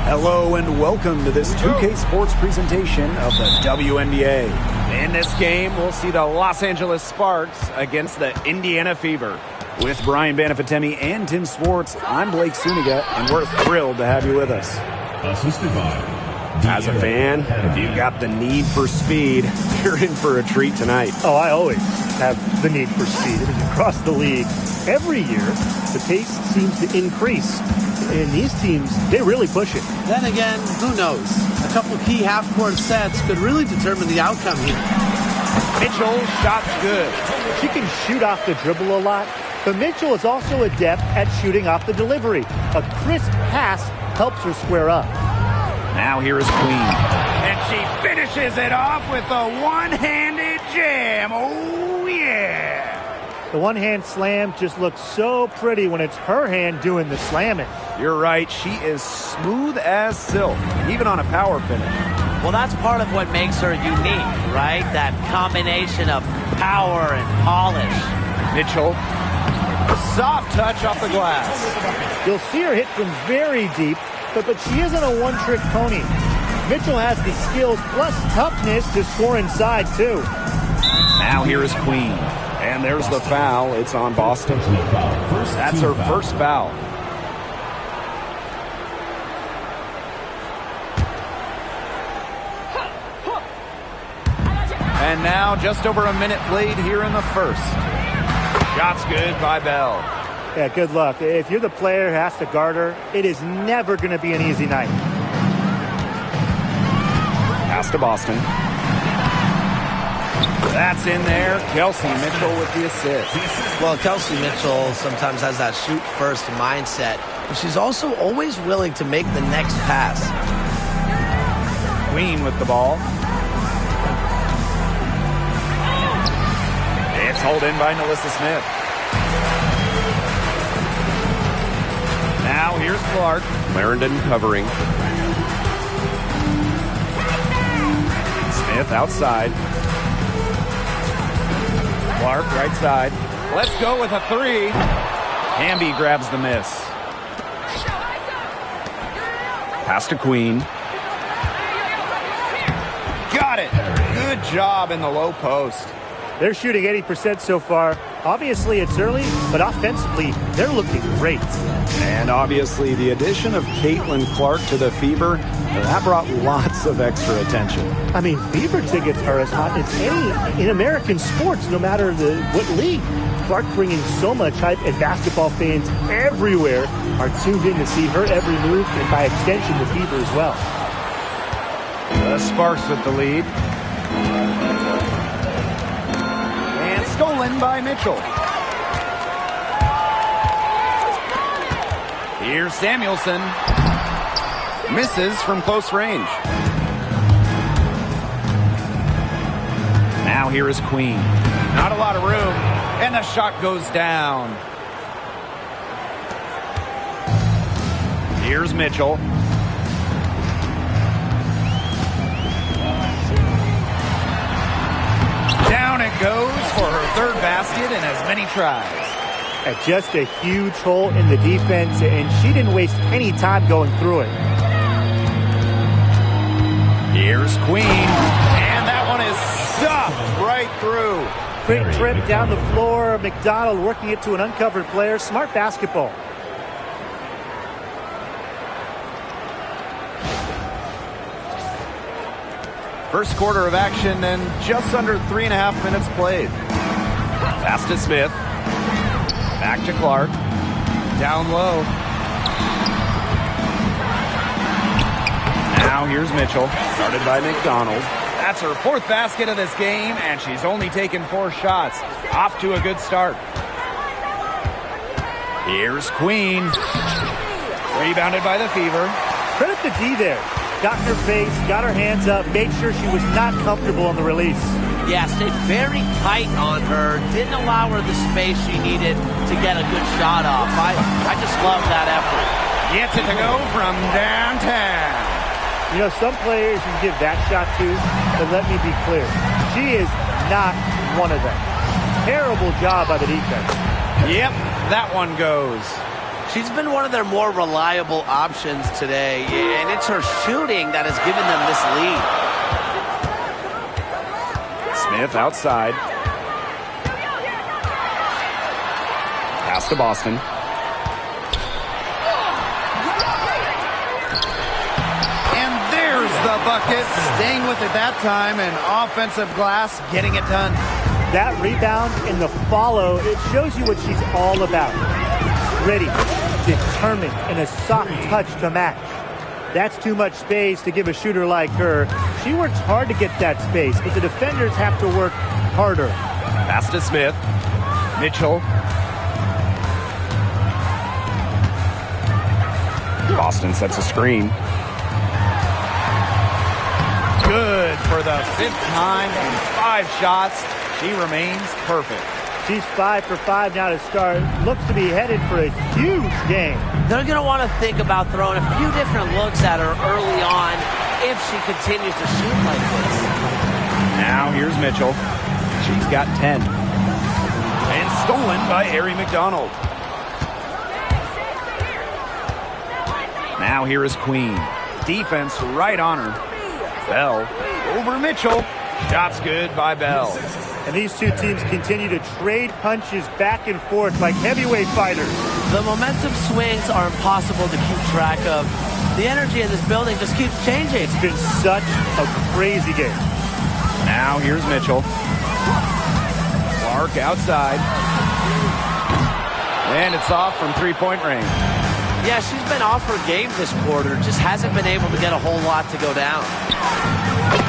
Hello and welcome to this 2K Sports presentation of the WNBA. In this game, we'll see the Los Angeles Sparks against the Indiana Fever. With Brian Banafitemi and Tim Swartz, I'm Blake Suniga, and we're thrilled to have you with us. Assisted by As a fan, if you've got the need for speed, you're in for a treat tonight. Oh, I always have the need for speed. I mean, across the league, every year, the pace seems to increase. And these teams, they really push it. Then again, who knows? A couple of key half-court sets could really determine the outcome here. Mitchell, shot's good. She can shoot off the dribble a lot, but Mitchell is also adept at shooting off the delivery. A crisp pass helps her square up. Now here is Queen. And she finishes it off with a one-handed jam. Oh, yeah. The one-hand slam just looks so pretty when it's her hand doing the slamming. You're right. She is smooth as silk, even on a power finish. Well, that's part of what makes her unique, right? That combination of power and polish. Mitchell, soft touch off the glass. You'll see her hit from very deep, but she isn't a one-trick pony. Mitchell has the skills plus toughness to score inside, too. Now here is Queen. And there's the foul. It's on Boston. That's her first foul. And now just over a minute played here in the first. Shot's good by Bell. Yeah, good luck. If you're the player who has to guard her, it is never going to be an easy night. Pass to Boston. That's in there. Kelsey Mitchell with the assist. Well, Kelsey Mitchell sometimes has that shoot-first mindset, but she's also always willing to make the next pass. Queen with the ball. It's hauled in by Nalissa Smith. Now here's Clark. Clarendon covering. Smith outside. Clark right side. Let's go with a three. Hamby grabs the miss. Pass to Queen. Got it. Good job in the low post. They're shooting 80% so far. Obviously, it's early, but offensively, they're looking great. And obviously, the addition of Caitlin Clark to the Fever, that brought lots of extra attention. I mean, Fever tickets are as hot as any in American sports, no matter what league. Clark bringing so much hype, and basketball fans everywhere are tuned in to see her every move, and by extension, the Fever as well. The Sparks with the lead. And stolen by Mitchell. Here's Samuelson. Misses from close range. Now here is Queen. Not a lot of room. And the shot goes down. Here's Mitchell. Down it goes for her third basket in as many tries. Just a huge hole in the defense, and she didn't waste any time going through it. Here's Queen, and that one is stuffed right through. Quick trip down the floor, McDonald working it to an uncovered player. Smart basketball. First quarter of action and just under 3.5 minutes played. Pass to Smith. Back to Clark. Down low. Now here's Mitchell. Started by McDonald. That's her fourth basket of this game, and she's only taken 4 shots. Off to a good start. Here's Queen. Rebounded by the Fever. Credit the D there. Got in her face, got her hands up, made sure she was not comfortable on the release. Yeah, stayed very tight on her. Didn't allow her the space she needed to get a good shot off. I just love that effort. Gets it to go from downtown. You know, some players you can give that shot to, but let me be clear. She is not one of them. Terrible job by the defense. Yep, that one goes. She's been one of their more reliable options today, and it's her shooting that has given them this lead. Smith outside. Pass to Boston. And there's the bucket. Staying with it that time, and offensive glass getting it done. That rebound and the follow, it shows you what she's all about. Ready, determined, and a soft touch to match. That's too much space to give a shooter like her. She works hard to get that space, but the defenders have to work harder. Pass to Smith. Mitchell. Boston sets a screen. Good for the 5th time in 5 shots. She remains perfect. She's 5 for 5 now to start. Looks to be headed for a huge game. They're going to want to think about throwing a few different looks at her early on if she continues to shoot like this. Now here's Mitchell. She's got 10. And stolen by Ari McDonald. Now here is Queen. Defense right on her. Bell over Mitchell. Shots good by Bell. And these two teams continue to trade punches back and forth like heavyweight fighters. The momentum swings are impossible to keep track of. The energy in this building just keeps changing. It's been such a crazy game. Now here's Mitchell. Clark outside. And it's off from three-point range. Yeah, she's been off her game this quarter. Just hasn't been able to get a whole lot to go down.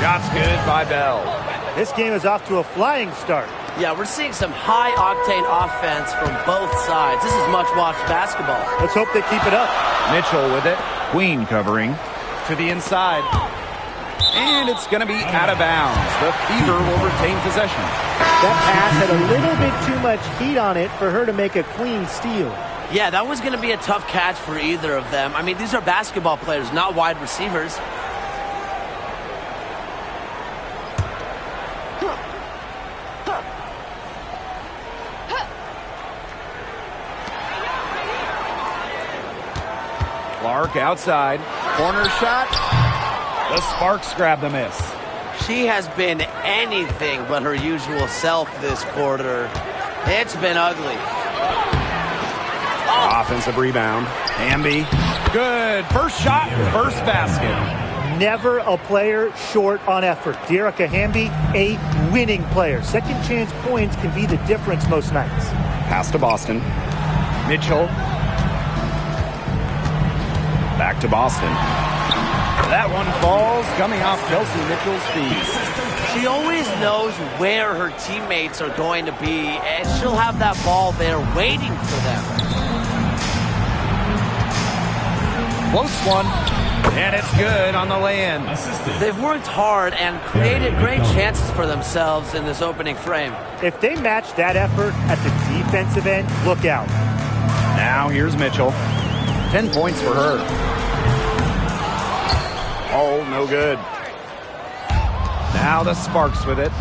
Shots good by Bell. This game is off to a flying start. Yeah, we're seeing some high-octane offense from both sides. This is much-watched basketball. Let's hope they keep it up. Mitchell with it. Queen covering to the inside. And it's going to be out of bounds. The Fever will retain possession. That pass had a little bit too much heat on it for her to make a clean steal. Yeah, that was going to be a tough catch for either of them. I mean, these are basketball players, not wide receivers. Clark outside. Corner shot. The Sparks grab the miss. She has been anything but her usual self this quarter. It's been ugly. Offensive rebound. Hamby. Good. First shot, first basket. Never a player short on effort. Dearica Hamby, a winning player. Second chance points can be the difference most nights. Pass to Boston. Mitchell. Back to Boston. That one falls, coming off Chelsea Mitchell's feet. She always knows where her teammates are going to be, and she'll have that ball there waiting for them. Close one, and it's good on the lay-in. They've worked hard and created great chances for themselves in this opening frame. If they match that effort at the defensive end, look out. Now here's Mitchell. 10 points for her. Oh, no good. Now the Sparks with it.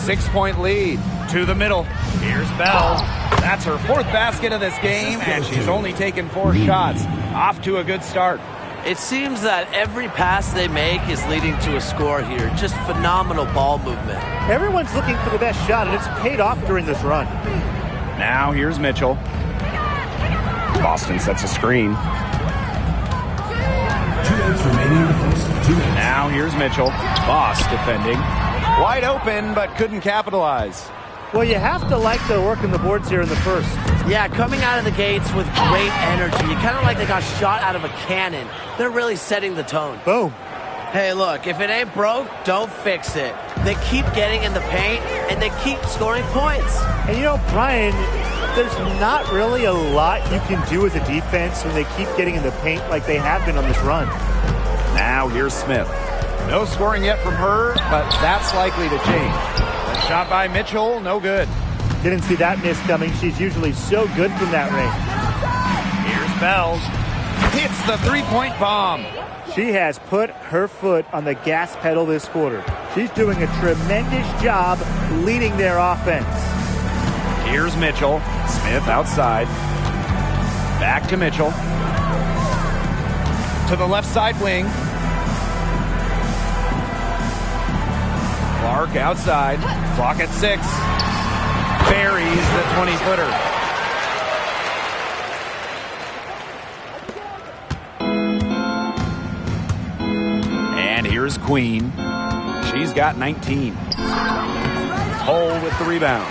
6-point lead to the middle. Here's Bell. That's her 4th basket of this game, and she's only taken 4 shots. Off to a good start. It seems that every pass they make is leading to a score here. Just phenomenal ball movement. Everyone's looking for the best shot, and it's paid off during this run. Now here's Mitchell. Boston sets a screen. Now here's Mitchell. Boss defending. Wide open, but couldn't capitalize. Well, you have to like their work in the boards here in the first. Yeah, coming out of the gates with great energy. Kind of like they got shot out of a cannon. They're really setting the tone. Boom. Hey, look, if it ain't broke, don't fix it. They keep getting in the paint, and they keep scoring points. And you know, Brian, there's not really a lot you can do as a defense when they keep getting in the paint like they have been on this run. Now here's Smith. No scoring yet from her, but that's likely to change. A shot by Mitchell, no good. Didn't see that miss coming. She's usually so good from that range. Here's Bell. Hits the three-point bomb. She has put her foot on the gas pedal this quarter. She's doing a tremendous job leading their offense. Here's Mitchell. Smith outside. Back to Mitchell. To the left side wing. Clark outside. Clock at 6. Buries the 20-footer. And here's Queen. She's got 19. Hull with the rebound.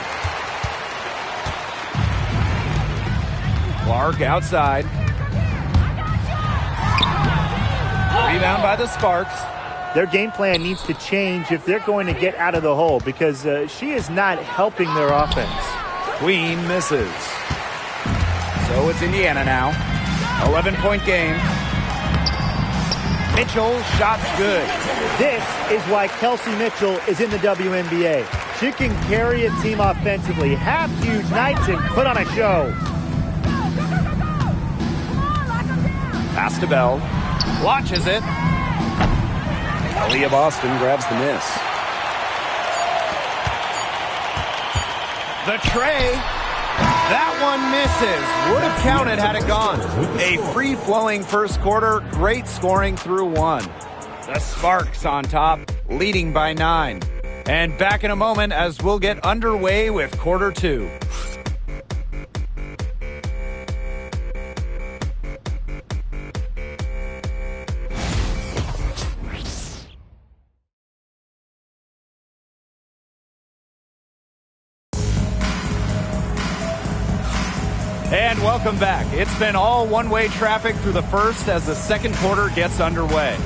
Clark outside. Rebound by the Sparks. Their game plan needs to change if they're going to get out of the hole because she is not helping their offense. Queen misses. So it's Indiana now. 11-point game. Mitchell, shots good. This is why Kelsey Mitchell is in the WNBA. She can carry a team offensively, have huge nights, and put on a show. Pass to Bell. Launches it. Aaliyah Boston grabs the miss. The tray. That one misses. Would have counted had it gone. A free-flowing first quarter. Great scoring through 1. The Sparks on top, leading by 9. And back in a moment as we'll get underway with quarter 2. And welcome back. It's been all one-way traffic through the first as the second quarter gets underway.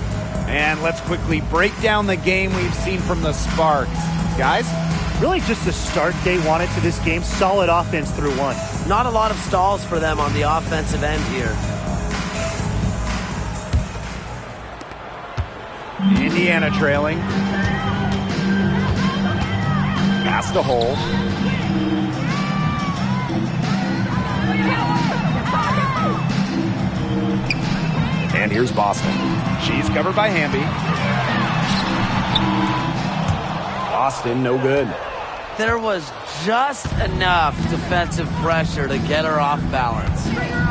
And let's quickly break down the game we've seen from the Sparks. Guys? Really just the start they wanted to this game. Solid offense through 1. Not a lot of stalls for them on the offensive end here. Indiana trailing. Pass to Hull. And here's Boston. She's covered by Hamby. Boston, no good. There was just enough defensive pressure to get her off balance.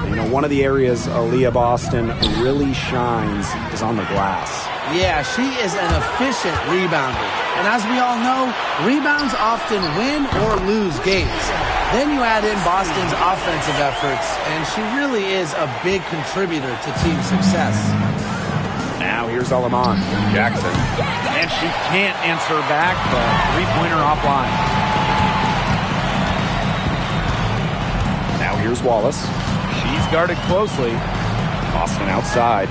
You know, one of the areas Aaliyah Boston really shines is on the glass. Yeah, she is an efficient rebounder. And as we all know, rebounds often win or lose games. Then you add in Boston's offensive efforts, and she really is a big contributor to team success. Now here's Alaman Jackson. And she can't answer back the three-pointer offline. Now here's Wallace. She's guarded closely. Boston outside.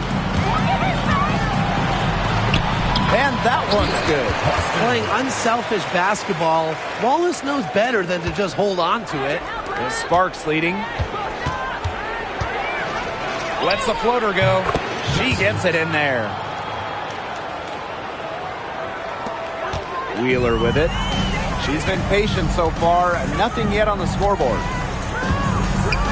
And that one's good. Playing unselfish basketball, Wallace knows better than to just hold on to it. The Sparks leading. Lets the floater go. She gets it in there. Wheeler with it. She's been patient so far. Nothing yet on the scoreboard.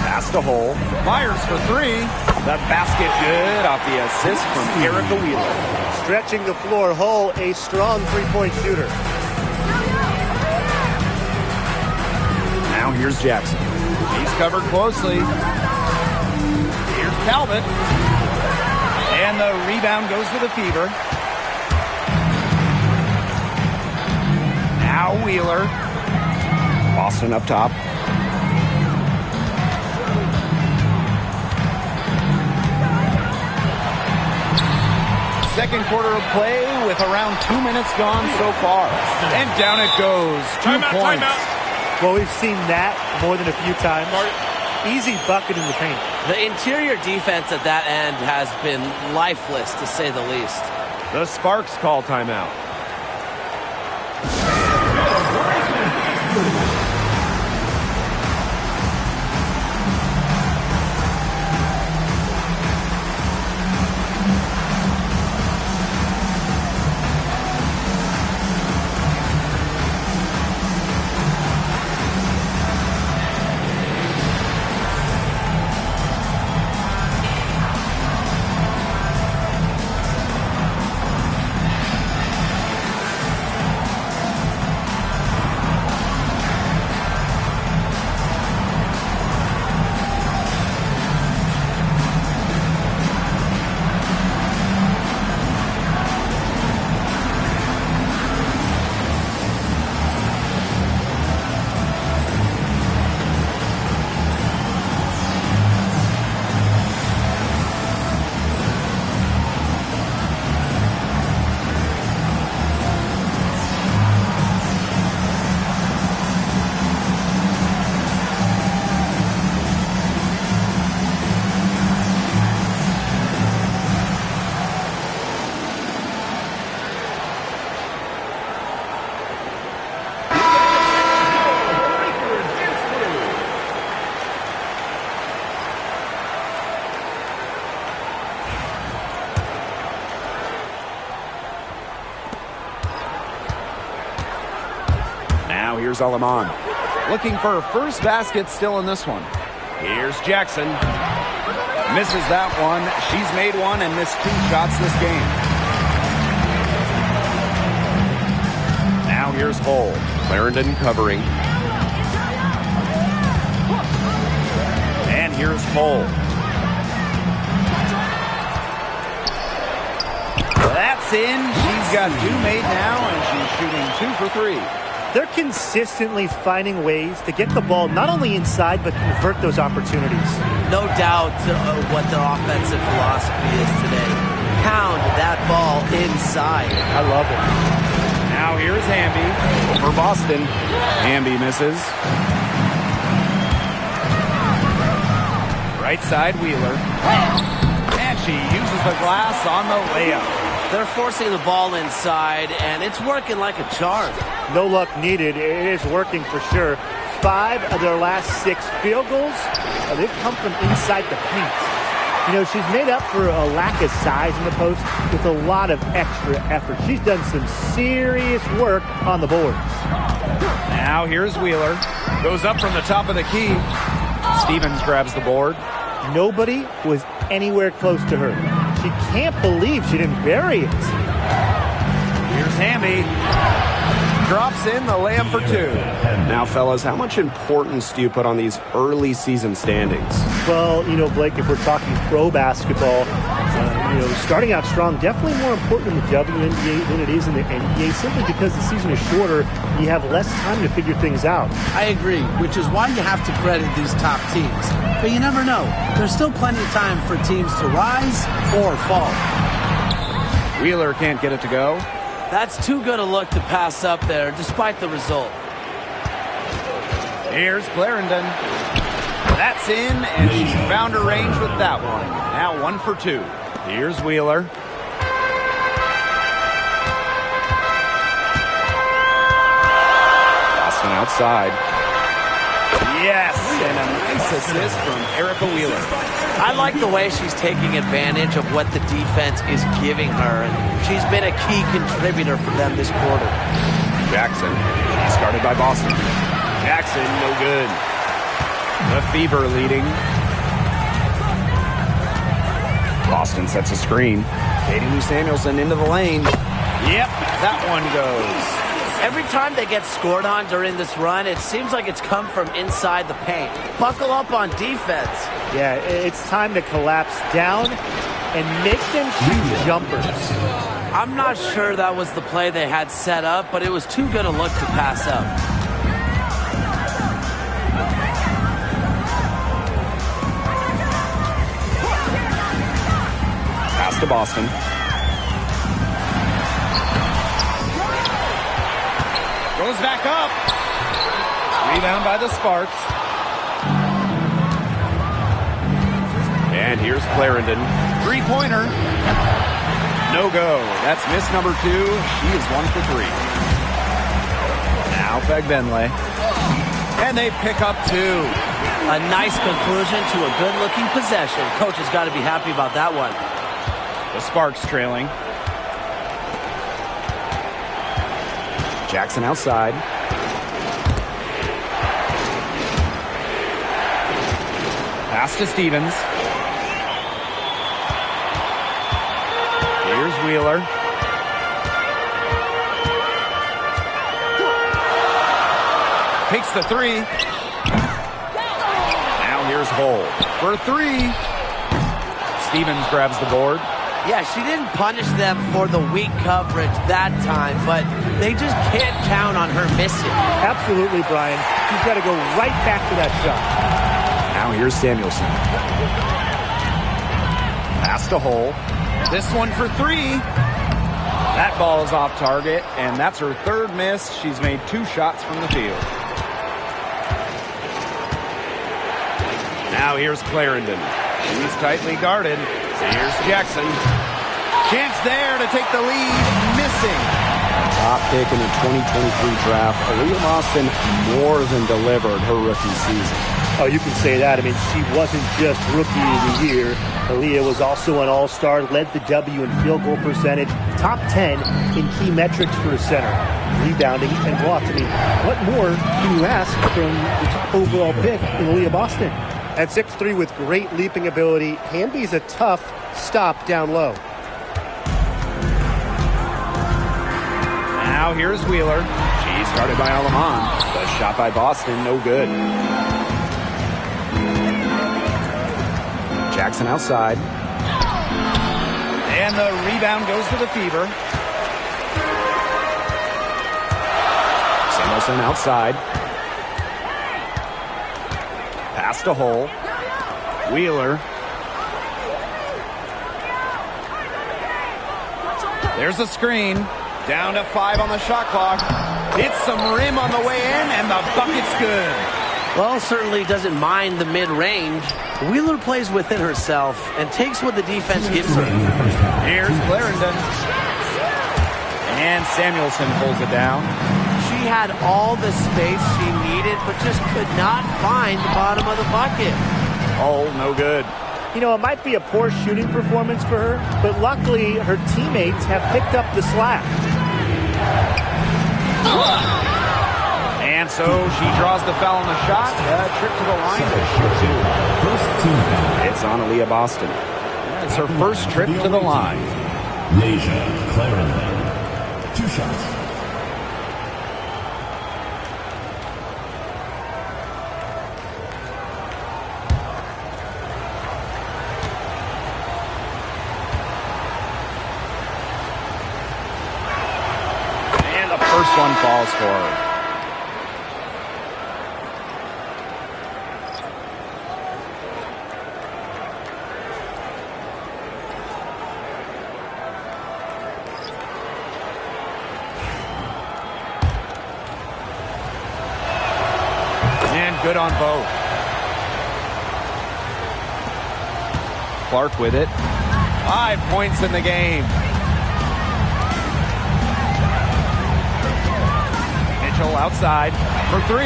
Pass to Hull. Fires for 3. The basket good off the assist from Erica Wheeler. Stretching the floor, Hull, a strong three-point shooter. Now here's Jackson. He's covered closely. Here's Talbot. And the rebound goes to the Fever. Now Wheeler. Boston up top. Second quarter of play with around 2 minutes gone so far. And down it goes. 2 points. Well, we've seen that more than a few times. Easy bucket in the paint. The interior defense at that end has been lifeless, to say the least. The Sparks call timeout. here's Alaman. Looking for her first basket still in this one. Here's Jackson. Misses that one. She's made one and missed 2 shots this game. Now here's Hull. Clarendon covering. And here's Hull. That's in. She's got 2 made now, and she's shooting 2 for 3. They're consistently finding ways to get the ball not only inside, but convert those opportunities. No doubt what their offensive philosophy is today. Pound that ball inside. I love it. Now here's Hamby for Boston. Hamby misses. Right side, Wheeler. And she uses the glass on the layup. They're forcing the ball inside, and it's working like a charm. No luck needed. It is working for sure. 5 of their last 6 field goals, they've come from inside the paint. You know, she's made up for a lack of size in the post with a lot of extra effort. She's done some serious work on the boards. Now here's Wheeler. Goes up from the top of the key. Stevens grabs the board. Nobody was anywhere close to her. She can't believe she didn't bury it. Here's Hamby. Drops in the layup for 2. Now, fellas, how much importance do you put on these early season standings? Well, you know, Blake, if we're talking pro basketball, starting out strong, definitely more important in the WNBA than it is in the NBA, simply because the season is shorter. You have less time to figure things out. I agree, which is why you have to credit these top teams. But you never know. There's still plenty of time for teams to rise or fall. Wheeler can't get it to go. That's too good a look to pass up there, despite the result. Here's Clarendon. That's in, and she found her range with that one. Now 1 for 2. Here's Wheeler. Boston outside. Yes, and a nice assist from Erica Wheeler. I like the way she's taking advantage of what the defense is giving her, and she's been a key contributor for them this quarter. Jackson, started by Boston. Jackson, no good. The Fever leading. Boston sets a screen. Katie Lou Samuelson into the lane. Yep, that one goes. Every time they get scored on during this run, it seems like it's come from inside the paint. Buckle up on defense. Yeah, it's time to collapse down and make them shoot jumpers. I'm not sure that was the play they had set up, but it was too good a look to pass up. Pass to Boston. Goes back up. Rebound by the Sparks. And here's Clarendon. 3-pointer. No go. That's miss number 2. She is 1 for 3. Now Fagbenle. And they pick up 2. A nice conclusion to a good-looking possession. Coach has got to be happy about that one. The Sparks trailing. Jackson outside. Pass to Stevens. Here's Wheeler. Takes the 3. Now here's Hull for 3. Stevens grabs the board. Yeah, she didn't punish them for the weak coverage that time, but they just can't count on her missing. Absolutely, Brian. She's got to go right back to that shot. Now here's Samuelson. Pass to Hull. This one for 3. That ball is off target, and that's her 3rd miss. She's made 2 shots from the field. Now here's Clarendon. She's tightly guarded. Here's Jackson. Chance there to take the lead. Missing. Top pick in the 2023 draft, Aaliyah Austin more than delivered her rookie season. Oh, you can say that. I mean, she wasn't just Rookie of the Year. Aaliyah was also an all-star, led the W in field goal percentage, top 10 in key metrics for a center, rebounding and blocks. I mean, what more can you ask from the top overall pick in Aaliyah Boston? At 6'3" with great leaping ability, Hamby's a tough stop down low. Now here's Wheeler. She started by Alamon. The shot by Boston, no good. Jackson outside. And the rebound goes to the Fever. Samuelson outside. Pass to Hull. Wheeler. There's a screen. Down to 5 on the shot clock. Hits some rim on the way in, and the bucket's good. Well, certainly doesn't mind the mid-range. Wheeler plays within herself and takes what the defense gives her. Here's Clarendon. And Samuelson pulls it down. She had all the space she needed, but just could not find the bottom of the bucket. Oh, no good. You know, it might be a poor shooting performance for her, but luckily her teammates have picked up the slack. And so she draws the foul on the shot. Trip to the line to shoot two. It's on Aaliyah Boston. It's her first trip to the line. Nasia Clarendon. 2 shots. And the first one falls for her. Good on both. Clark with it. 5 points in the game. Mitchell outside for 3.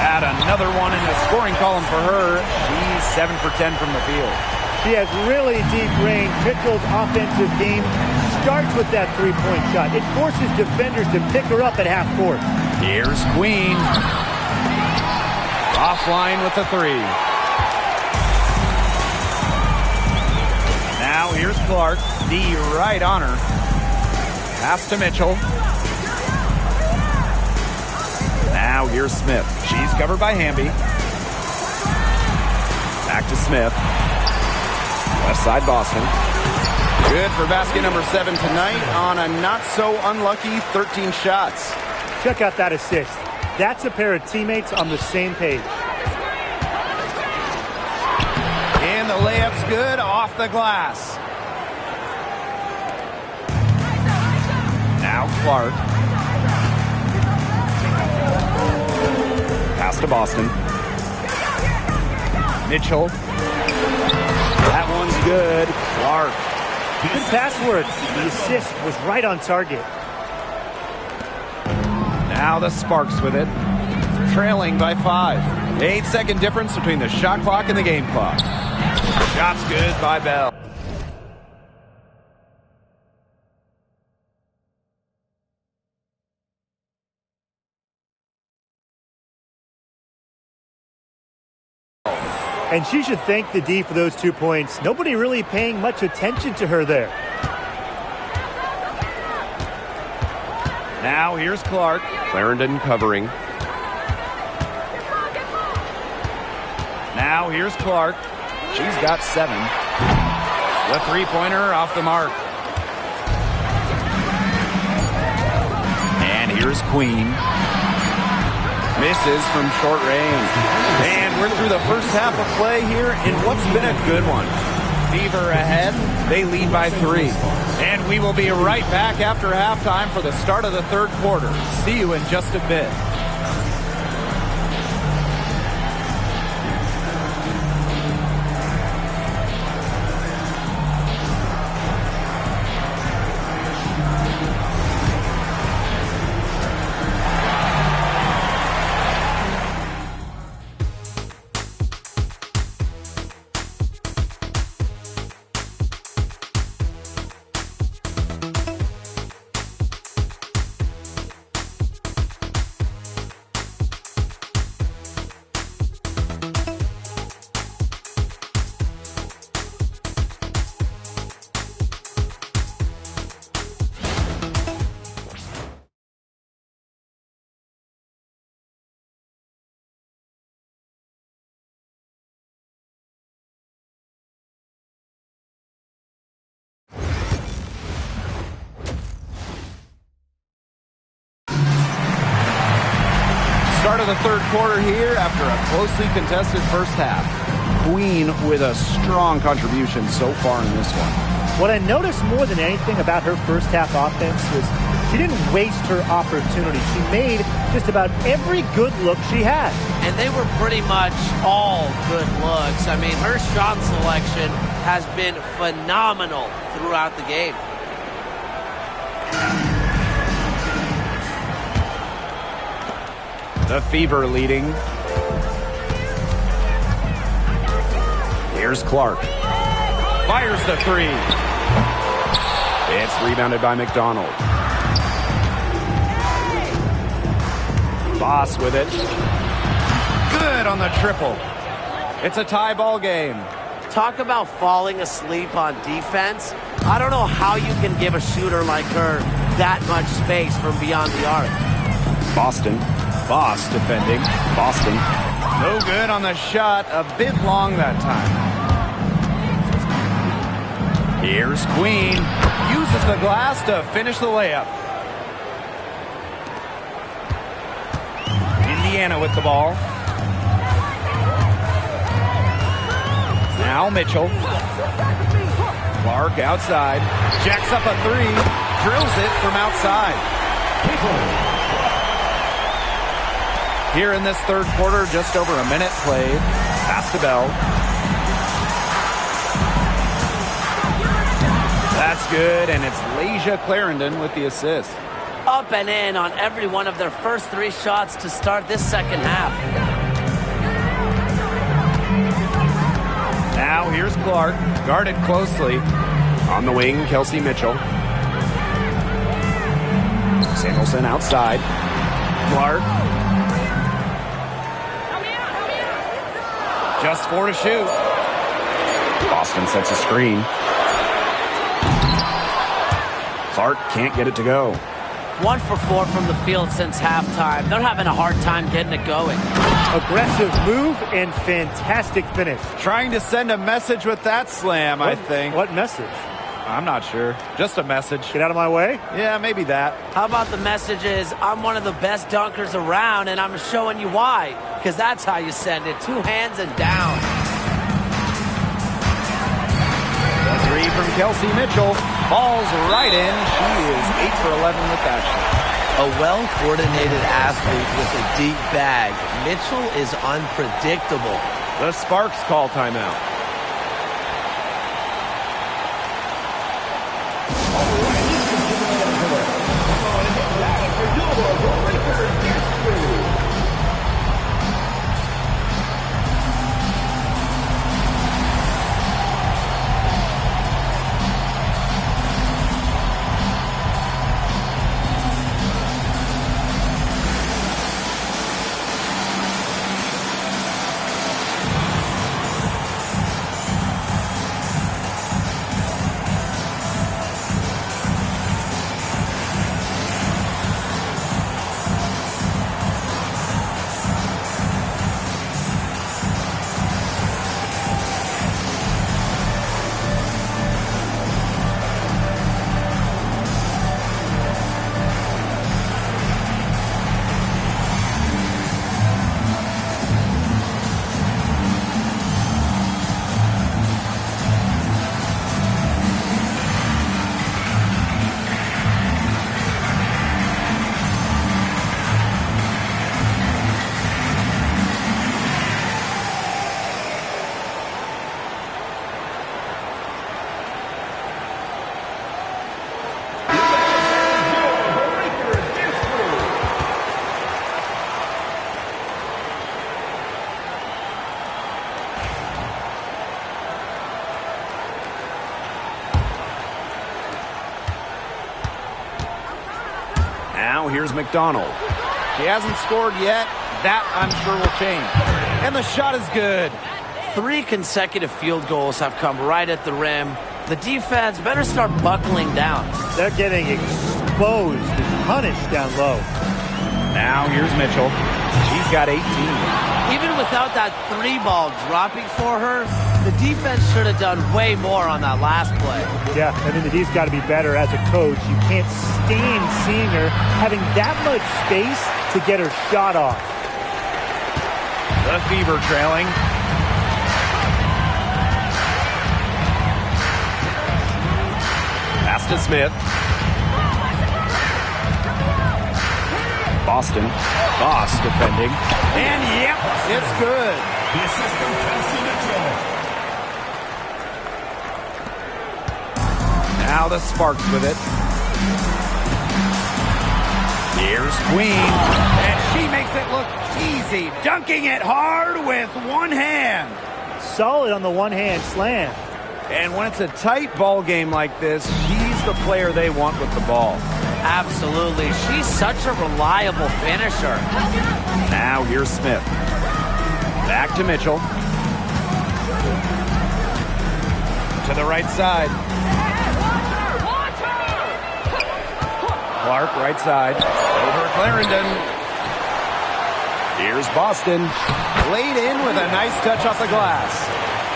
Add another one in the scoring column for her. She's 7 for 10 from the field. She has really deep range. Mitchell's offensive game starts with that three-point shot. It forces defenders to pick her up at half court. Here's Queen. Offline with the 3. Now here's Clark. D right on her. Pass to Mitchell. Now here's Smith. She's covered by Hamby. Back to Smith. Left side Boston. Good for basket number 7 tonight on a not-so-unlucky 13 shots. Check out that assist. That's a pair of teammates on the same page. And the layup's good off the glass. Now Clark. Pass to Boston. Mitchell. That one's good. Clark. Good password. The assist was right on target. Now the Sparks with it. Trailing by 5. 8-second difference between the shot clock and the game clock. Shot's good by Bell. And she should thank the D for those 2 points. Nobody really paying much attention to her there. Now here's Clark. Clarendon covering. Now here's Clark. She's got 7. The three-pointer off the mark. And here's Queen. Misses from short range. And we're through the first half of play here in what's been a good one. Fever ahead. They lead by 3. And we will be right back after halftime for the start of the third quarter. See you in just a bit. Start of the third quarter here after a closely contested first half. Queen with a strong contribution so far in this one. What I noticed more than anything about her first half offense was she didn't waste her opportunity. She made just about every good look she had. And they were pretty much all good looks. I mean, her shot selection has been phenomenal throughout the game. The Fever leading. Here's Clark. Fires the three. It's rebounded by McDonald. Boss with it. Good on the triple. It's a tie ball game. Talk about falling asleep on defense. I don't know how you can give a shooter like her that much space from beyond the arc. Boston. Boss defending. Boston. No good on the shot. A bit long that time. Here's Queen. Uses the glass to finish the layup. Indiana with the ball. Now Mitchell. Clark outside. Jacks up a three. Drills it from outside. Here in this third quarter, just over a minute played. Pass to Bell. That's good, and it's Lasia Clarendon with the assist. Up and in on every one of their first three shots to start this second half. Now here's Clark, guarded closely. On the wing, Kelsey Mitchell. Samuelson outside. Clark. Just 4 to shoot. Boston sets a screen. Clark can't get it to go. 1 for 4 from the field since halftime. They're having a hard time getting it going. Aggressive move and fantastic finish. Trying to send a message with that slam, I think. What message? I'm not sure. Just a message. Get out of my way? Yeah, maybe that. How about the message is, I'm one of the best dunkers around, and I'm showing you why. Because that's how you send it. 2 hands and down. The three from Kelsey Mitchell falls right in. She is 8 for 11 with that shot. A well-coordinated athlete with a deep bag. Mitchell is unpredictable. The Sparks call timeout. Now here's McDonald. She hasn't scored yet. That, I'm sure, will change. And the shot is good. 3 consecutive field goals have come right at the rim. The defense better start buckling down. They're getting exposed and punished down low. Now here's Mitchell. She's got 18. Even without that 3-ball dropping for her, the defense should have done way more on that last play. Yeah, I mean, the D's got to be better as a coach. You can't stand seeing her having that much space to get her shot off. The Fever trailing. Pass to Smith. Boston. Boss defending. And yep, it's good. The assistant, Kelsey Mitchell. Now the Sparks with it. Here's Queen. And she makes it look easy. Dunking it hard with one hand. Solid on the one-hand slam. And when it's a tight ball game like this, he's the player they want with the ball. Absolutely. She's such a reliable finisher. Now here's Smith. Back to Mitchell. To the right side. Clark, right side. Over Clarendon. Here's Boston. Laid in with a nice touch off the glass.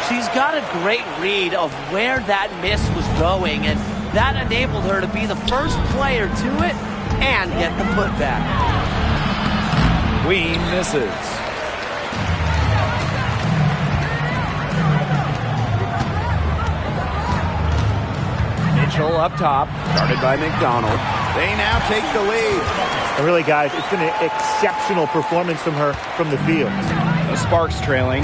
She's got a great read of where that miss was going, and that enabled her to be the first player to it and get the putback. Queen misses. Mitchell up top, guarded by McDonald. They now take the lead. And really, guys, it's been an exceptional performance from her from the field. The Sparks trailing.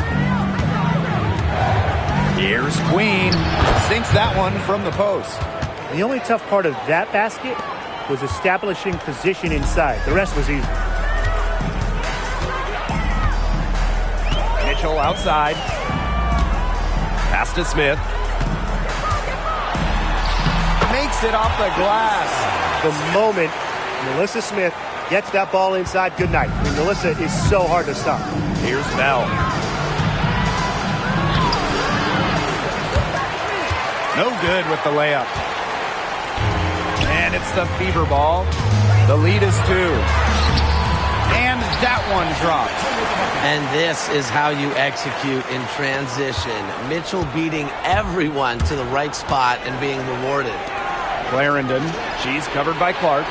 Here's Queen. Sinks that one from the post. The only tough part of that basket was establishing position inside. The rest was easy. Mitchell outside. Pass to Smith. Makes it off the glass. The moment Melissa Smith gets that ball inside, good night. I mean, Melissa is so hard to stop. Here's Bell. No good with the layup. And it's the Fever ball. The lead is 2. And that one drops. And this is how you execute in transition. Mitchell beating everyone to the right spot and being rewarded. Clarendon, she's covered by Clark.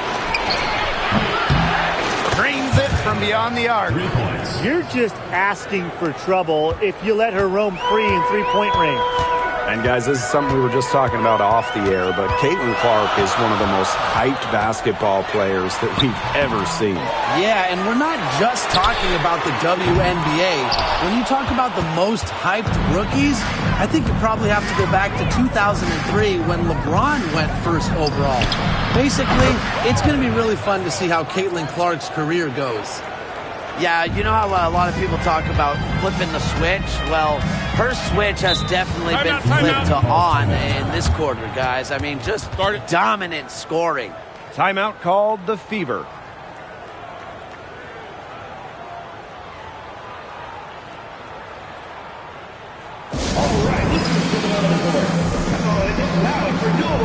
Drains it from beyond the arc. 3 points. You're just asking for trouble if you let her roam free in three-point range. And guys, this is something we were just talking about off the air, but Caitlin Clark is one of the most hyped basketball players that we've ever seen. Yeah, and we're not just talking about the WNBA. When you talk about the most hyped rookies, I think you probably have to go back to 2003 when LeBron went first overall. Basically, it's going to be really fun to see how Caitlin Clark's career goes. Yeah, you know how a lot of people talk about flipping the switch? Well, her switch has definitely been flipped to on in this quarter, guys. I mean, just dominant scoring. Timeout called the Fever. All right, this is the on the court. Come on, it's loud for your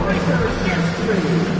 Breakers history.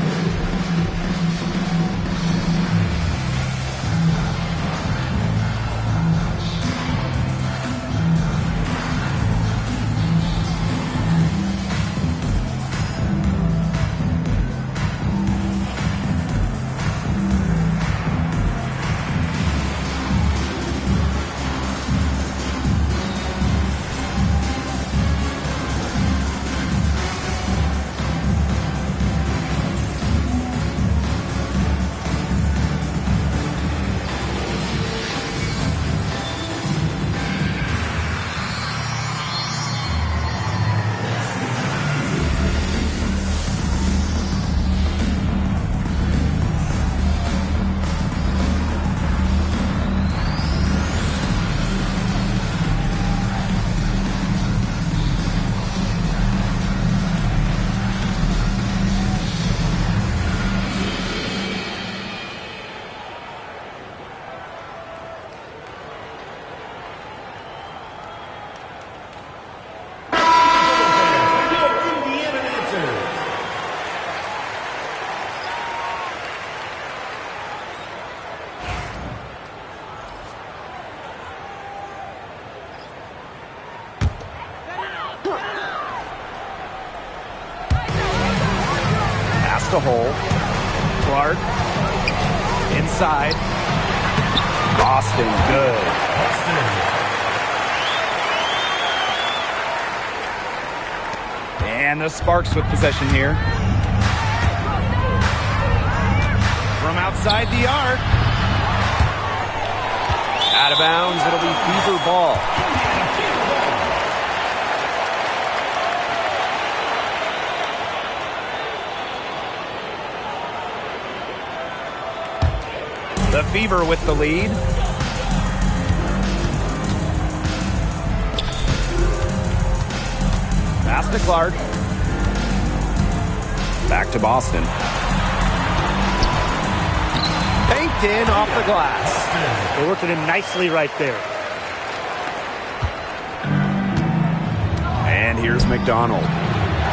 The hole. Clark. Inside. Boston, good. And the Sparks with possession here. From outside the arc. Out of bounds, it'll be Fever ball. The Fever with the lead. Pass to Clark. Back to Boston. Banked in off the glass. They're working him nicely right there. And here's McDonald.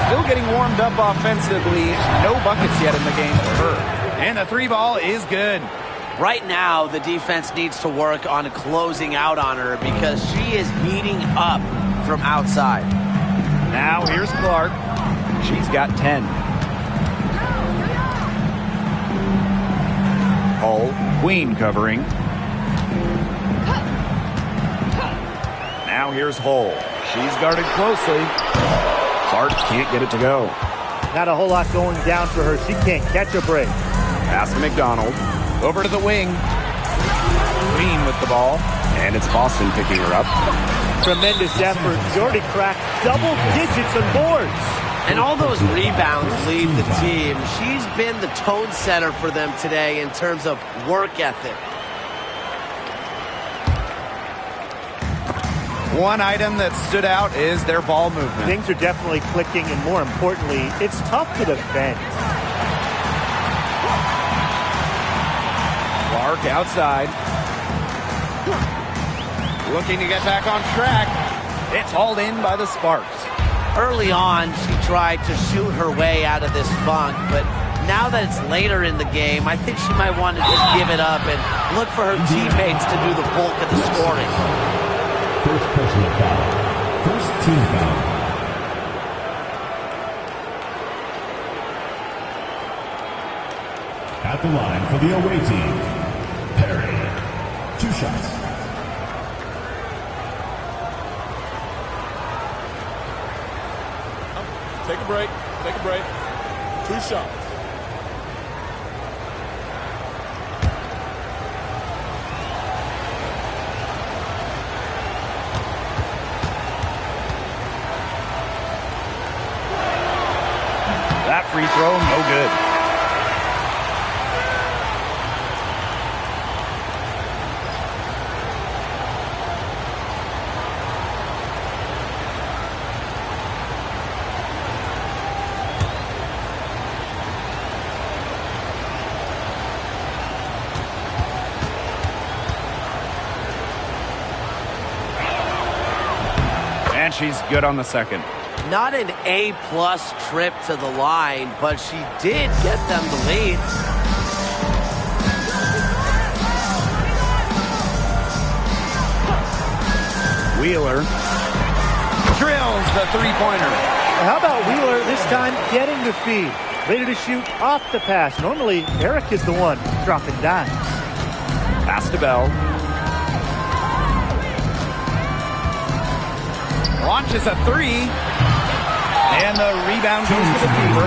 Still getting warmed up offensively. No buckets yet in the game for her. And the 3 ball is good. Right now, the defense needs to work on closing out on her because she is heating up from outside. Now here's Clark. She's got 10. Hull, Queen covering. Now here's Hull. She's guarded closely. Clark can't get it to go. Not a whole lot going down for her. She can't catch a break. Pass to McDonald. Over to the wing. Queen with the ball. And it's Boston picking her up. Tremendous effort. She already cracked double digits on boards. And all those rebounds lead the team. She's been the tone setter for them today in terms of work ethic. One item that stood out is their ball movement. Things are definitely clicking, and more importantly, it's tough to defend. Clark outside. Looking to get back on track. It's hauled in by the Sparks. Early on, she tried to shoot her way out of this funk, but now that it's later in the game, I think she might want to just give it up and look for her teammates to do the bulk of the scoring. First personal foul. First team foul. At the line for the away team, Perry. 2 shots. Take a break. Take a break. 2 shots. That free throw, no good. And she's good on the second. Not an A-plus trip to the line, but she did get them the lead. Wheeler drills the three-pointer. How about Wheeler this time getting the feed? Ready to shoot off the pass. Normally, Eric is the one dropping dimes. Pass to Bell. Launches a 3. And the rebound goes to the Fever.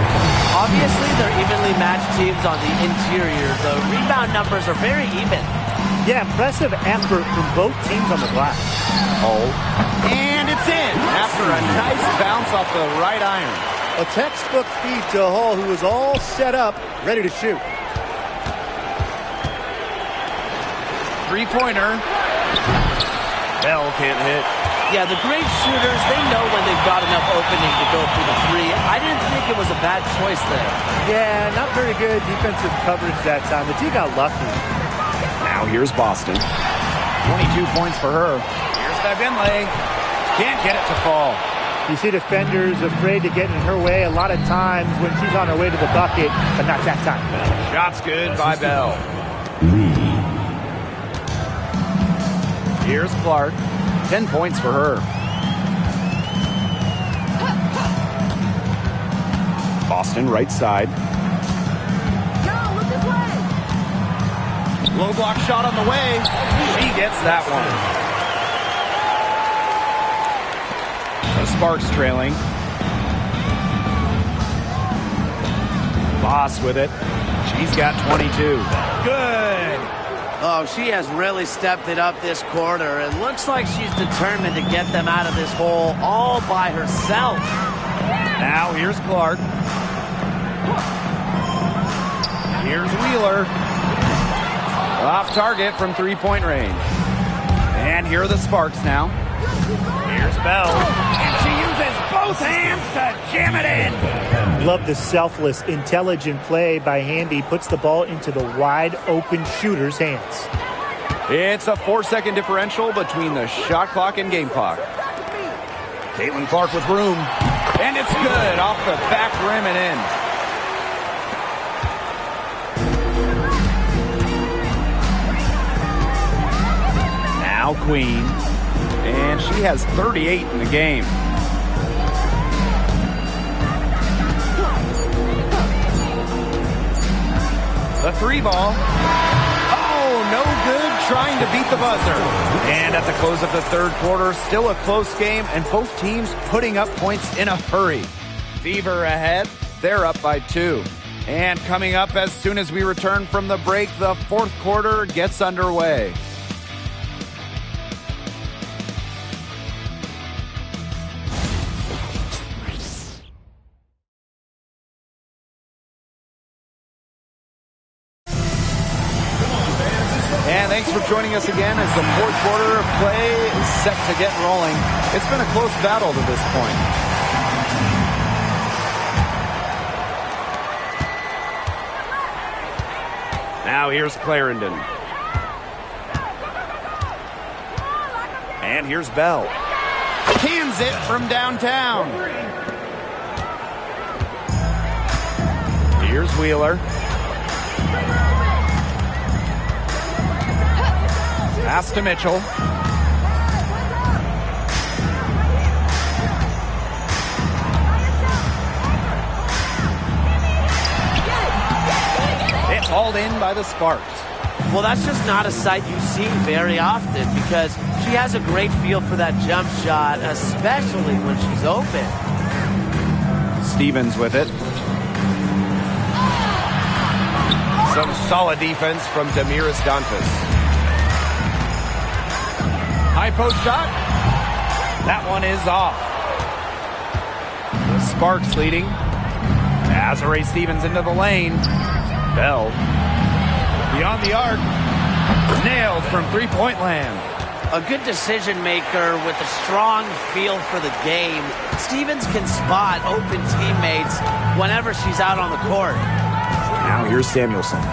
Obviously, they're evenly matched teams on the interior. The rebound numbers are very even. Yeah, impressive effort from both teams on the glass. And it's in after a nice bounce off the right iron. A textbook feed to Hull, who was all set up, ready to shoot. Three-pointer. Bell can't hit. Yeah, the great shooters, they know when they've got enough opening to go for the 3. I didn't think it was a bad choice there. Yeah, not very good defensive coverage that time. The team got lucky. Now here's Boston. 22 points for her. Here's Finlay. Can't get it to fall. You see defenders afraid to get in her way a lot of times when she's on her way to the bucket, but not that time. Shot's good by Bell. Here's Clark. 10 points for her. Boston right side. Low block shot on the way. She gets that one. The Sparks trailing. Boss with it. She's got 22. Good. Oh, she has really stepped it up this quarter. It looks like she's determined to get them out of this hole all by herself. Now here's Clark. Here's Wheeler. Off target from three-point range. And here are the Sparks now. Here's Bell. And she uses both hands to jam it in. Love the selfless, intelligent play by Hamby. Puts the ball into the wide-open shooter's hands. It's a 4-second differential between the shot clock and game clock. Caitlin Clark with room. And it's good off the back rim and in. Now Queen. And she has 38 in the game. The three ball. Oh, no good, trying to beat the buzzer. And at the close of the third quarter, still a close game, and both teams putting up points in a hurry. Fever ahead. They're up by 2. And coming up as soon as we return from the break, the fourth quarter gets underway. And thanks for joining us again as the fourth quarter of play is set to get rolling. It's been a close battle to this point. Now here's Clarendon. And here's Bell. Cans it from downtown. Here's Wheeler. Pass to Mitchell. It's hauled in by the Sparks. Well, that's just not a sight you see very often because she has a great feel for that jump shot, especially when she's open. Stevens with it. Some solid defense from Damiris Dantas. High post shot. That one is off. The Sparks leading. Azare Stevens into the lane. Bell. Beyond the arc. Nailed from three-point land. A good decision maker with a strong feel for the game. Stevens can spot open teammates whenever she's out on the court. Now here's Samuelson.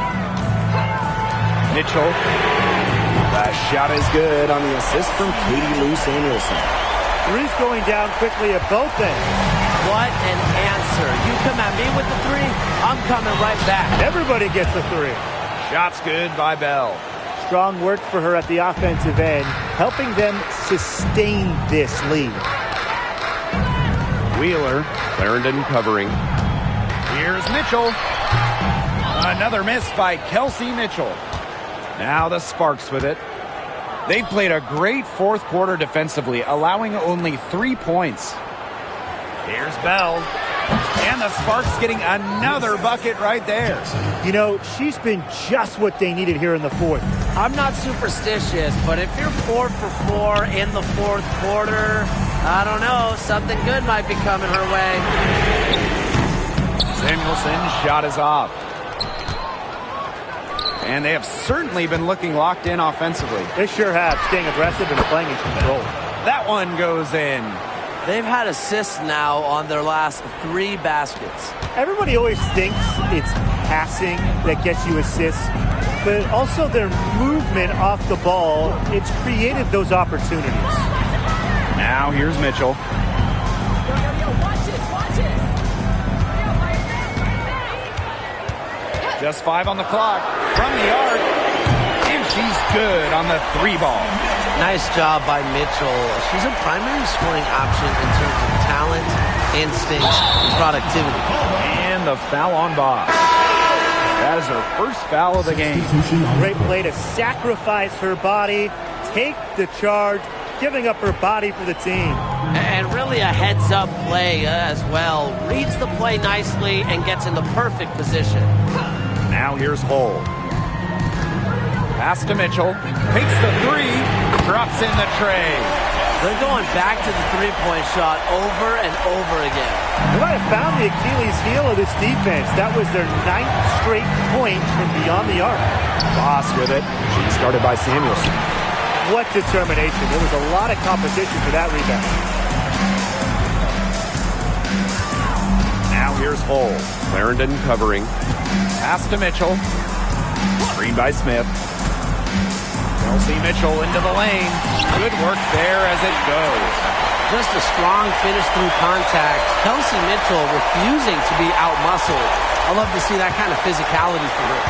Mitchell. The shot is good on the assist from Katie Lou Samuelson. Three's going down quickly at both ends. What an answer. You come at me with the three, I'm coming right back. Everybody gets a three. Shot's good by Bell. Strong work for her at the offensive end, helping them sustain this lead. Wheeler, Clarendon covering. Here's Mitchell. Another miss by Kelsey Mitchell. Now the Sparks with it. They played a great fourth quarter defensively, allowing only 3 points. Here's Bell. And the Sparks getting another bucket right there. You know, she's been just what they needed here in the fourth. I'm not superstitious, but if you're 4 for 4 in the fourth quarter, I don't know, something good might be coming her way. Samuelson's shot is off. And they have certainly been looking locked in offensively. They sure have, staying aggressive and playing in control. That one goes in. They've had assists now on their last 3 baskets. Everybody always thinks it's passing that gets you assists, but also their movement off the ball, it's created those opportunities. Now here's Mitchell. Just 5 on the clock from the arc, and she's good on the 3 ball. Nice job by Mitchell. She's a primary scoring option in terms of talent, instincts, and productivity. And the foul on Boss. That is her first foul of the game. Great play to sacrifice her body, take the charge, giving up her body for the team. And really a heads-up play as well. Reads the play nicely and gets in the perfect position. Now here's Hull. Pass to Mitchell. Takes the three. Drops in the tray. They're going back to the three-point shot over and over again. They might have found the Achilles heel of this defense. That was their 9th straight point from beyond the arc. Boss with it. Started by Samuelson. What determination. There was a lot of competition for that rebound. Now here's Hull. Clarendon covering. Pass to Mitchell. Screen by Smith. Kelsey Mitchell into the lane. Good work there as it goes. Just a strong finish through contact. Kelsey Mitchell refusing to be out-muscled. I love to see that kind of physicality for her.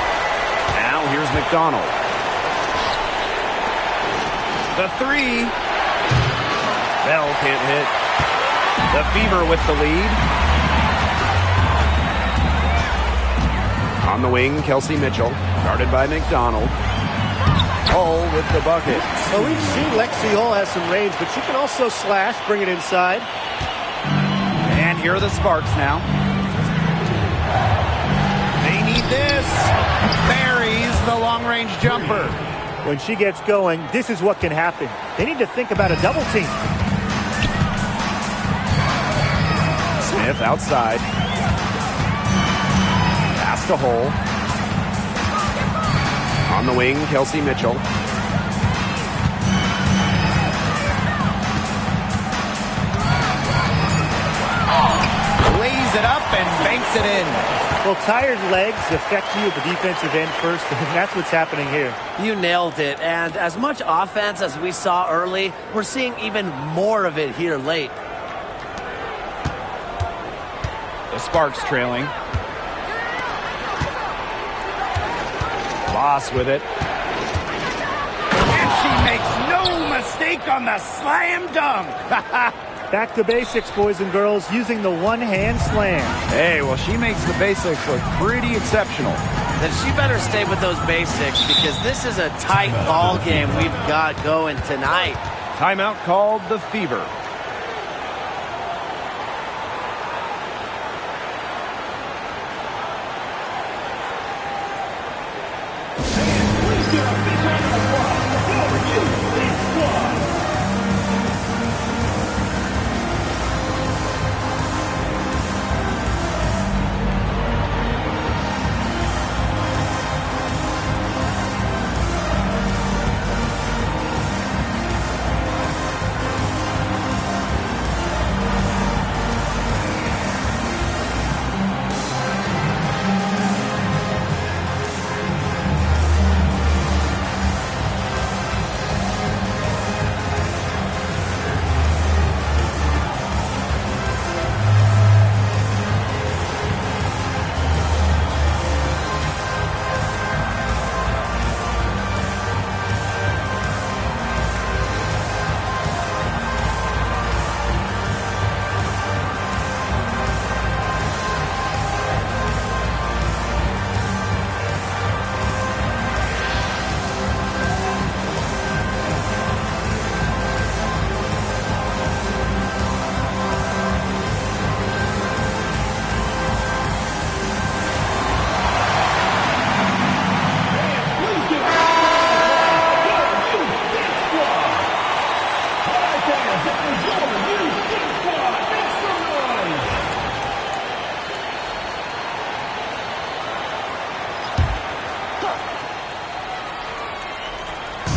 Now here's McDonald. The three. Bell can't hit. The Fever with the lead. On the wing, Kelsey Mitchell. Guarded by McDonald. Hull with the bucket. Well, we've seen Lexi Hull has some range, but she can also slash, bring it inside. And here are the Sparks now. They need this. Buries the long-range jumper. When she gets going, this is what can happen. They need to think about a double team. Smith outside. Pass to Hull. On the wing, Kelsey Mitchell. Lays it up and banks it in. Well, tired legs affect you at the defensive end first, and that's what's happening here. You nailed it. And as much offense as we saw early, we're seeing even more of it here late. The Sparks trailing. Boss with it. And she makes no mistake on the slam dunk. Back to basics, boys and girls, using the one-hand slam. Hey, well, she makes the basics look pretty exceptional. Then she better stay with those basics because this is a tight ball game we've got going tonight. Timeout called the Fever.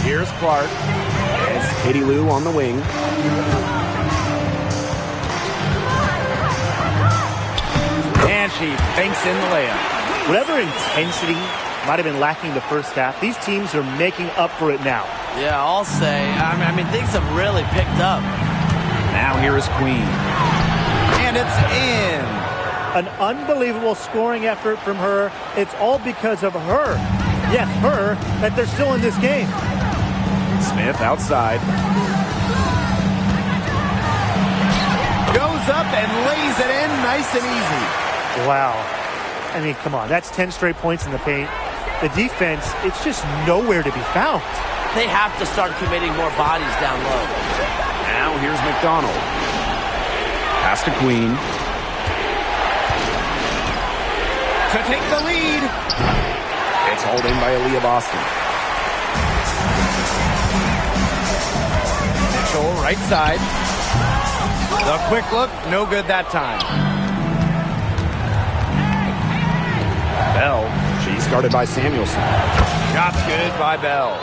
Here's Clark. It's Katie Lou on the wing. And she banks in the layup. Whatever intensity might have been lacking the first half, these teams are making up for it now. Yeah, I'll say. I mean, things have really picked up. Now here is Queen. And it's in. An unbelievable scoring effort from her. It's all because of her. Yes, her, that they're still in this game. Smith outside. Goes up and lays it in nice and easy. Wow. I mean, come on. That's 10 straight points in the paint. The defense, it's just nowhere to be found. They have to start committing more bodies down low. McDonald. Pass to Queen. To take the lead. It's hauled in by Aaliyah Boston. Mitchell, right side. The quick look, no good that time. Bell, she's guarded by Samuelson. Shot's good by Bell.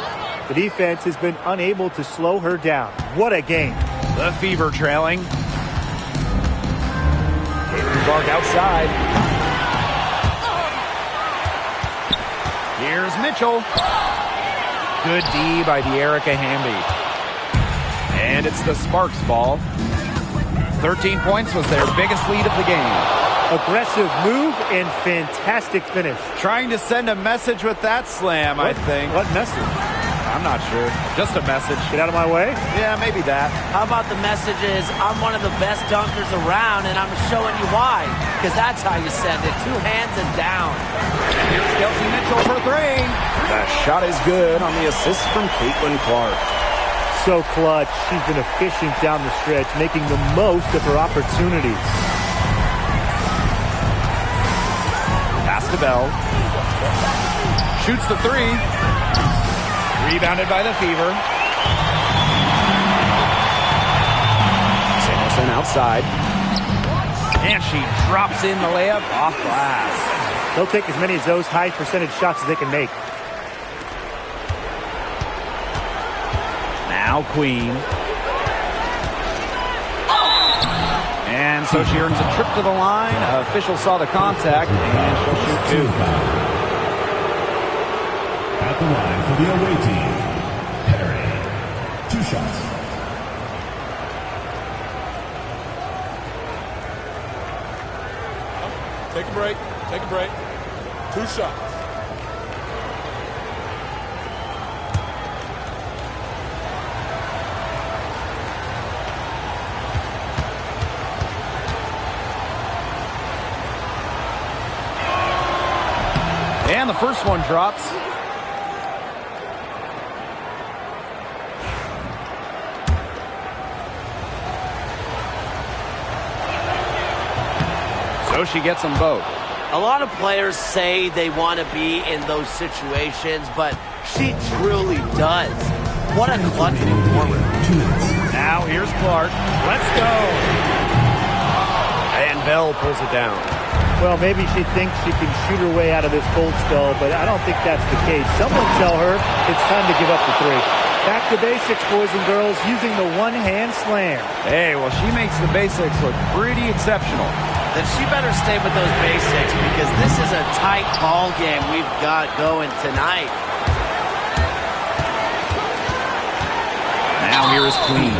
The defense has been unable to slow her down. What a game. The Fever trailing. Caitlin Clark outside. Here's Mitchell. Good D by De'Erica Hamby. And it's the Sparks ball. 13 points was their biggest lead of the game. Aggressive move and fantastic finish. Trying to send a message with that slam, I think. What message? I'm not sure. Just a message. Get out of my way? Yeah, maybe that. How about the message is, I'm one of the best dunkers around, and I'm showing you why. Because that's how you send it. 2 hands and down. And here's Kelsey Mitchell for 3. The shot is good on the assist from Caitlin Clark. So clutch. She's been efficient down the stretch, making the most of her opportunities. Pass to Bell. Shoots the 3. Rebounded by the Fever. Samuelson outside. And she drops in the layup off glass. They'll take as many of those high percentage shots as they can make. Now Queen. And so she earns a trip to the line. Official saw the contact, and she'll shoot 2. At the line for the away team, Perry. 2 shots. Take a break. Take a break. 2 shots. And the first one drops. So she gets them both. A lot of players say they want to be in those situations, but she truly does. What a clutch performer. Now here's Clark. Let's go. And Bell pulls it down. Well, maybe she thinks she can shoot her way out of this cold spell, but I don't think that's the case. Someone tell her it's time to give up the 3. Back to basics, boys and girls, using the one-hand slam. Hey, well, she makes the basics look pretty exceptional. Then she better stay with those basics because this is a tight ball game we've got going tonight. Now here is Queen.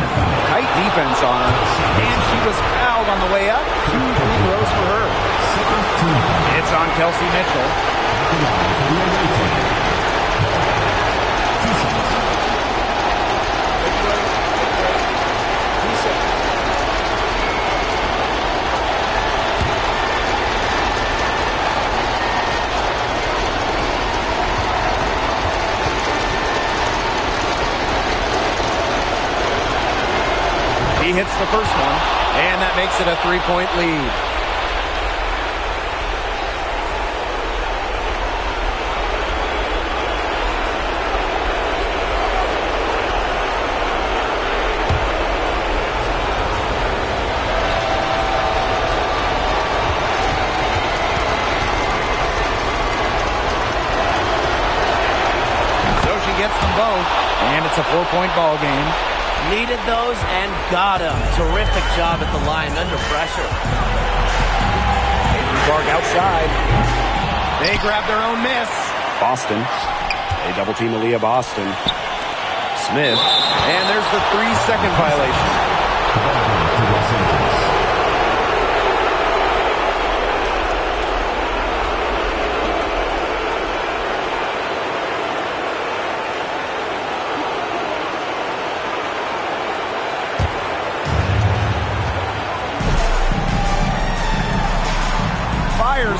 Tight defense on her, and she was fouled on the way up. 2 free throws for her. It's on Kelsey Mitchell. He hits the first one, and that makes it a 3-point lead. So she gets them both, and it's a 4-point ball game. Needed those and got them. Terrific job at the line under pressure. Clark outside. They grab their own miss. Boston. They double team Aaliyah Boston. Smith. And there's the 3-second violation.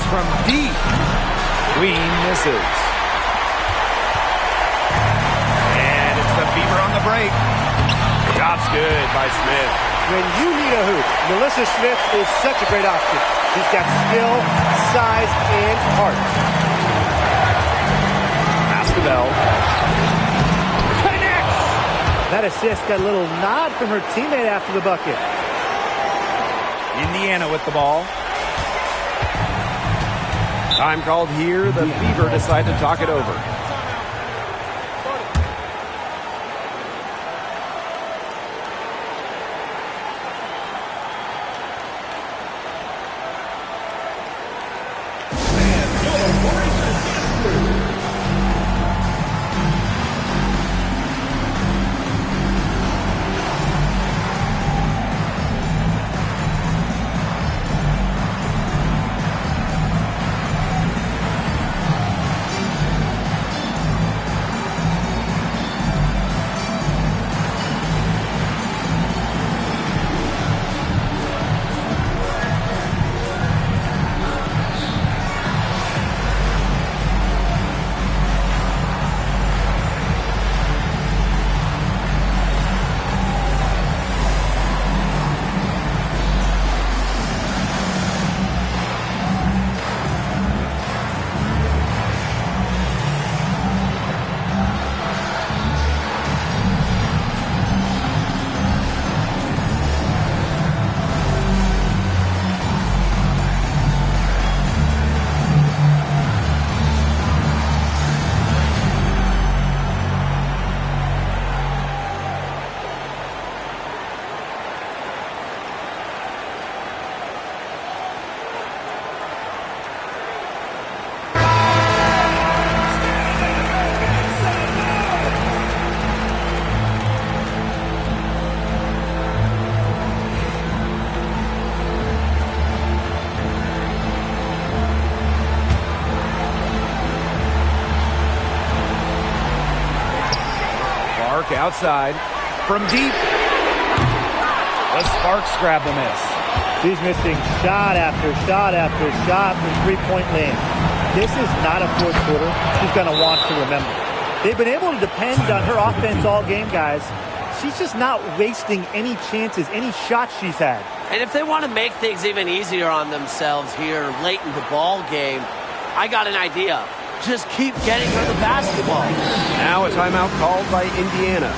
From deep. Queen misses. And it's the Fever on the break. Shot's good by Smith. When you need a hoop, Melissa Smith is such a great option. She's got skill, size, and heart. Pass to Bell. Connects! That assist got a little nod from her teammate after the bucket. Indiana with the ball. Time called here. The Fever decide to talk it over. Outside from deep. The Sparks grab the miss. She's missing shot after shot after shot from three-point land. This is not a fourth quarter she's going to want to remember. They've been able to depend on her offense all game, guys. She's just not wasting any chances, any shots she's had. And if they want to make things even easier on themselves here late in the ball game, I got an idea. Just keep getting her the basketball. Now a timeout called by Indiana.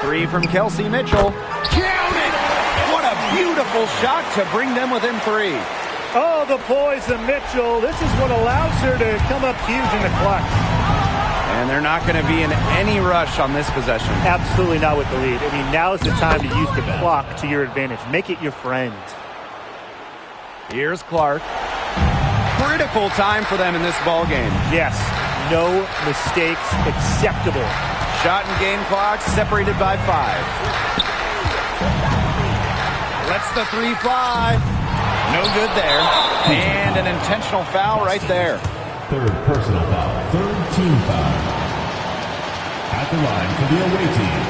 Three from Kelsey Mitchell. Count it! What a beautiful shot to bring them within three. Oh, the poise of Mitchell. This is what allows her to come up huge in the clutch. And they're not going to be in any rush on this possession. Absolutely not with the lead. I mean, now is the time to use the clock to your advantage. Make it your friend. Here's Clark. Critical time for them in this ball game. Yes, no mistakes acceptable. Shot and game clock separated by 5. Lets the three fly. No good there. And an intentional foul right there. Third personal foul. Third team foul. At the line for the away team.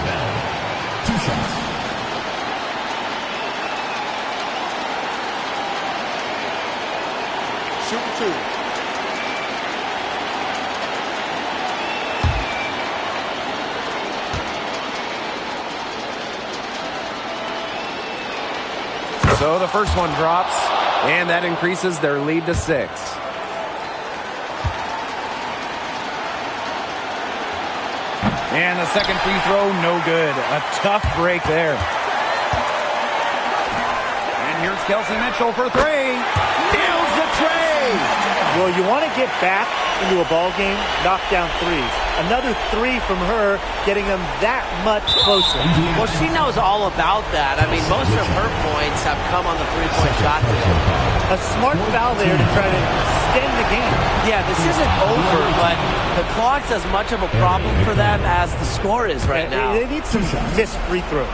Bell. 2 Shoot for 2. So the first one drops, and that increases their lead to 6. And the second free throw, no good. A tough break there. And here's Kelsey Mitchell for 3. Nails the tray. Well, you want to get back into a ball game, knock down threes. Another 3 from her, getting them that much closer. Well, she knows all about that. I mean, most of her points have come on the three-point shot today. A smart foul there to try to extend the game. Yeah, this isn't over, but the clock's as much of a problem for them as the score is right now. They need some missed free throws.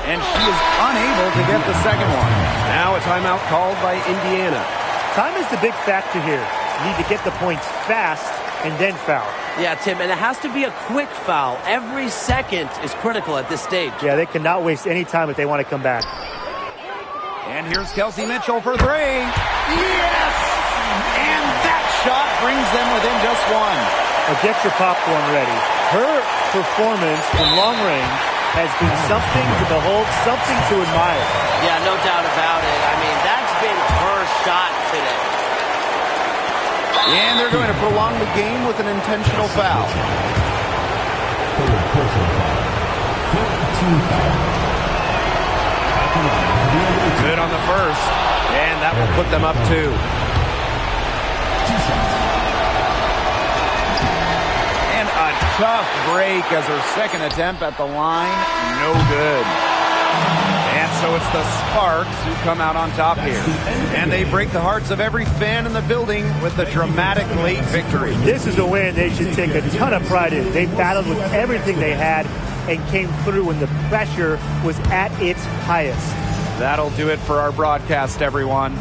And she is unable to get the second one. Now a timeout called by Indiana. Time is the big factor here. You need to get the points fast and then foul. Yeah, Tim, and it has to be a quick foul. Every second is critical at this stage. Yeah, they cannot waste any time if they want to come back. And here's Kelsey Mitchell for 3. Yes! And that shot brings them within just 1. Now get your popcorn ready. Her performance from long range has been something to behold, something to admire. Yeah, no doubt about it. I mean, that's been her shot today. And they're going to prolong the game with an intentional foul. Good on the first, and that will put them up 2. And a tough break as her second attempt at the line, no good. And so it's the Sparks who come out on top here. And they break the hearts of every fan in the building with the dramatic late victory. This is a win they should take a ton of pride in. They battled with everything they had and came through when the pressure was at its highest. That'll do it for our broadcast, everyone.